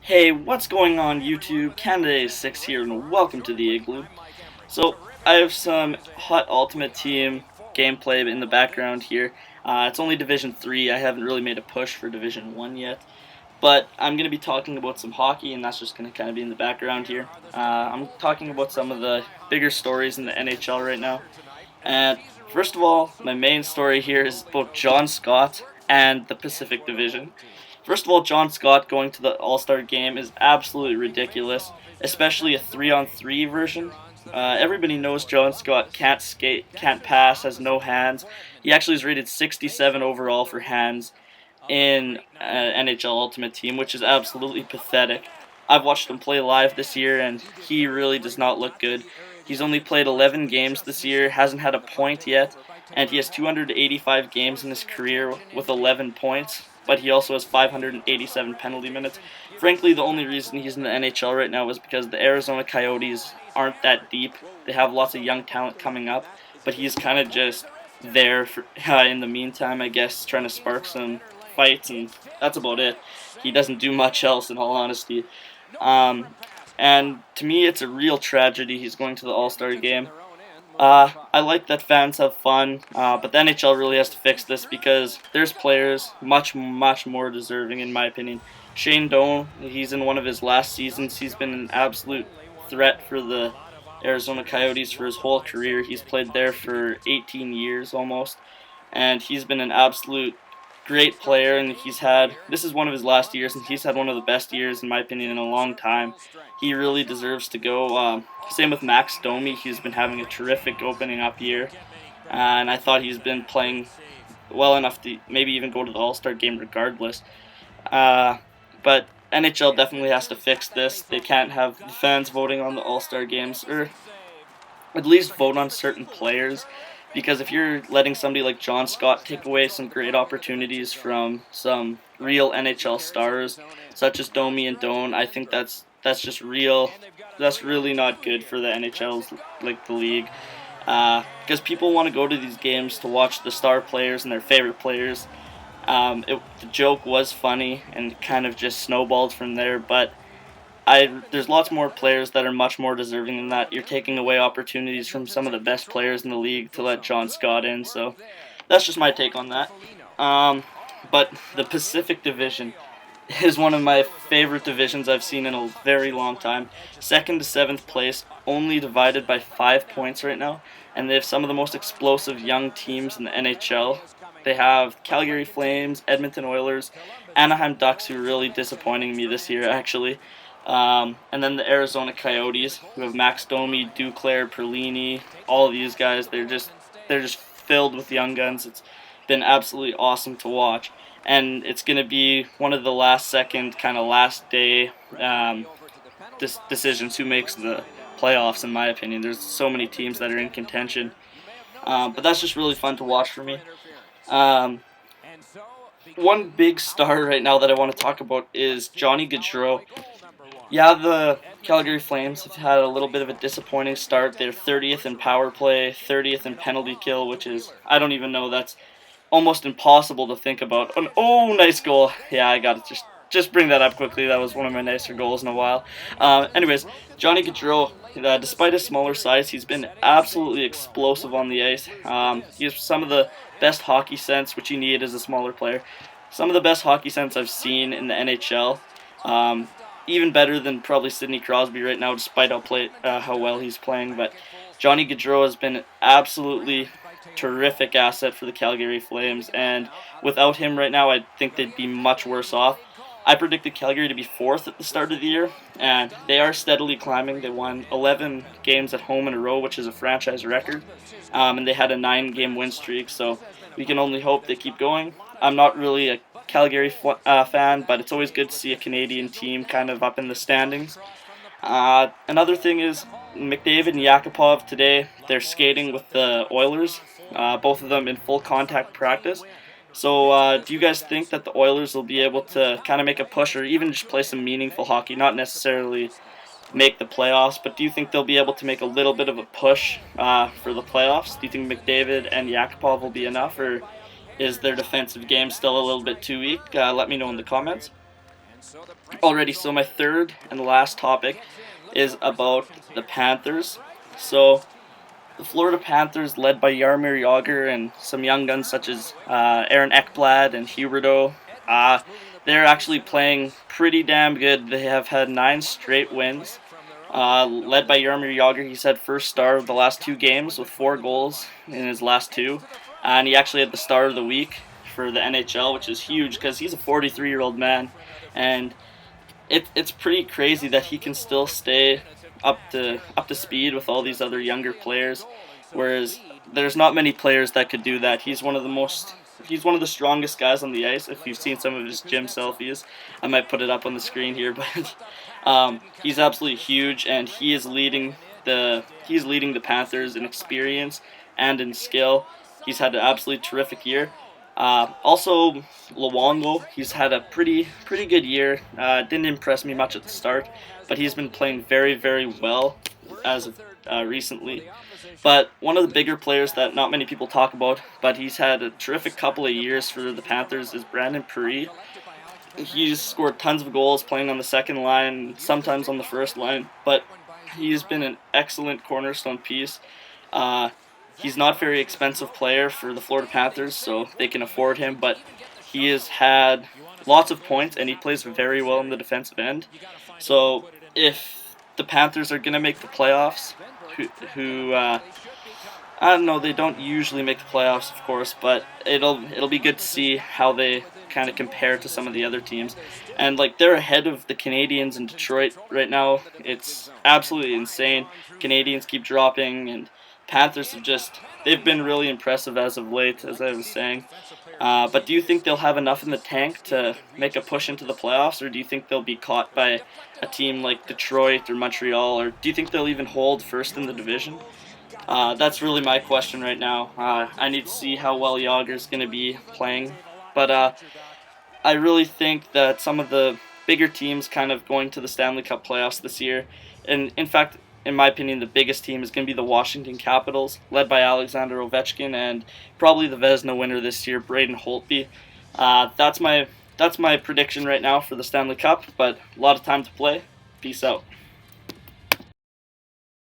Hey, what's going on YouTube? Canada6 here and welcome to the Igloo. So, I have some Hut Ultimate Team gameplay in the background here. It's only Division 3, I haven't really made a push for Division 1 yet. But I'm going to be talking about some hockey and that's just going to kind of be in the background here. I'm talking about some of the bigger stories in the NHL right now. And first of all, my main story here is about John Scott and the Pacific Division. First of all, John Scott going to the All-Star game is absolutely ridiculous, especially a 3-on-3 version. Everybody knows John Scott can't skate, can't pass, has no hands. He actually is rated 67 overall for hands in NHL Ultimate Team, which is absolutely pathetic. I've watched him play live this year, and he really does not look good. He's only played 11 games this year, hasn't had a point yet, and he has 285 games in his career with 11 points, but he also has 587 penalty minutes. Frankly, the only reason he's in the NHL right now is because the Arizona Coyotes aren't that deep. They have lots of young talent coming up, but he's kind of just there for, in the meantime, I guess, trying to spark some fights, and that's about it. He doesn't do much else, in all honesty. Um, and to me, it's a real tragedy he's going to the All-Star game. I like that fans have fun, but the NHL really has to fix this because there's players much more deserving, in my opinion. Shane Doan, he's in one of his last seasons. He's been an absolute threat for the Arizona Coyotes for his whole career. He's played there for 18 years almost, and he's been an absolute great player, and this is one of his last years, and he's had one of the best years in my opinion in a long time. He really deserves to go. Same with Max Domi, he's been having a terrific opening up year, and I thought he's been playing well enough to maybe even go to the All-Star game regardless. But NHL definitely has to fix this. They can't have the fans voting on the All-Star games, or at least vote on certain players, because if you're letting somebody like John Scott take away some great opportunities from some real NHL stars such as Domi and Doan, I think that's just real. That's really not good for the NHL's, like, the league, because people want to go to these games to watch the star players and their favorite players. The joke was funny and kind of just snowballed from there, but there's lots more players that are much more deserving than that. You're taking away opportunities from some of the best players in the league to let John Scott in, so that's just my take on that. But the Pacific Division is one of my favorite divisions I've seen in a very long time. Second to seventh place, only divided by 5 points right now, and they have some of the most explosive young teams in the NHL. They have Calgary Flames, Edmonton Oilers, Anaheim Ducks, who are really disappointing me this year, actually. And then the Arizona Coyotes, who have Max Domi, Duclair, Perlini, all of these guys. They're just filled with young guns. It's been absolutely awesome to watch, and it's going to be one of the last second, kind of last day decisions who makes the playoffs. In my opinion, there's so many teams that are in contention, but that's just really fun to watch for me. Um, One big star right now that I want to talk about is Johnny Gaudreau. Yeah, the Calgary Flames have had a little bit of a disappointing start. They're 30th in power play, 30th in penalty kill, which is, I don't even know, that's almost impossible to think about. Oh, nice goal. Yeah, I got to just bring that up quickly. That was one of my nicer goals in a while. Anyways, Johnny Gaudreau, despite his smaller size, he's been absolutely explosive on the ice. He has some of the best hockey sense, which you need as a smaller player. Some of the best hockey sense I've seen in the NHL. Even better than probably Sidney Crosby right now, despite how well he's playing. But Johnny Gaudreau has been an absolutely terrific asset for the Calgary Flames, and without him right now, I think they'd be much worse off. I predicted Calgary to be fourth at the start of the year, and they are steadily climbing. They won 11 games at home in a row, which is a franchise record, and they had a 9-game win streak, so we can only hope they keep going. I'm not really a Calgary fan, but it's always good to see a Canadian team kind of up in the standings. Another thing is McDavid and Yakupov today, they're skating with the Oilers, both of them in full contact practice. So do you guys think that the Oilers will be able to kind of make a push or even just play some meaningful hockey, not necessarily make the playoffs, but do you think they'll be able to make a little bit of a push for the playoffs? Do you think McDavid and Yakupov will be enough, or is their defensive game still a little bit too weak? Let me know in the comments. already. So my third and last topic is about the Panthers. So the Florida Panthers, led by Jaromir Jagr and some young guns such as Aaron Ekblad and Huberdeau, they're actually playing pretty damn good. They have had 9 straight wins. Led by Jaromir Jagr, he's had first star of the last 2 games with 4 goals in his last 2. And he actually had the star of the week for the NHL, which is huge because he's a 43-year-old man. And it's pretty crazy that he can still stay up to speed with all these other younger players, whereas there's not many players that could do that. He's one of the strongest guys on the ice. If you've seen some of his gym selfies, I might put it up on the screen here, but he's absolutely huge, and he's leading the Panthers in experience and in skill. He's had an absolutely terrific year. Also, Luongo, he's had a pretty good year. Didn't impress me much at the start, but he's been playing very well as of recently. But one of the bigger players that not many people talk about, but he's had a terrific couple of years for the Panthers, is Brandon Perry. He's scored tons of goals playing on the second line, sometimes on the first line, but he's been an excellent cornerstone piece. He's not a very expensive player for the Florida Panthers, so they can afford him, but he has had lots of points, and he plays very well in the defensive end. So if the Panthers are going to make the playoffs, I don't know, they don't usually make the playoffs, of course, but it'll be good to see how they kind of compare to some of the other teams. And like, they're ahead of the Canadiens in Detroit right now. It's absolutely insane. Canadiens keep dropping, and Panthers they've been really impressive as of late, as I was saying. But do you think they'll have enough in the tank to make a push into the playoffs, or do you think they'll be caught by a team like Detroit or Montreal, or do you think they'll even hold first in the division? That's really my question right now. I need to see how well Yager's going to be playing. But I really think that some of the bigger teams kind of going to the Stanley Cup playoffs this year, and in fact, in my opinion, the biggest team is going to be the Washington Capitals, led by Alexander Ovechkin, and probably the Vezina winner this year, Braden Holtby. That's my prediction right now for the Stanley Cup, but a lot of time to play. Peace out.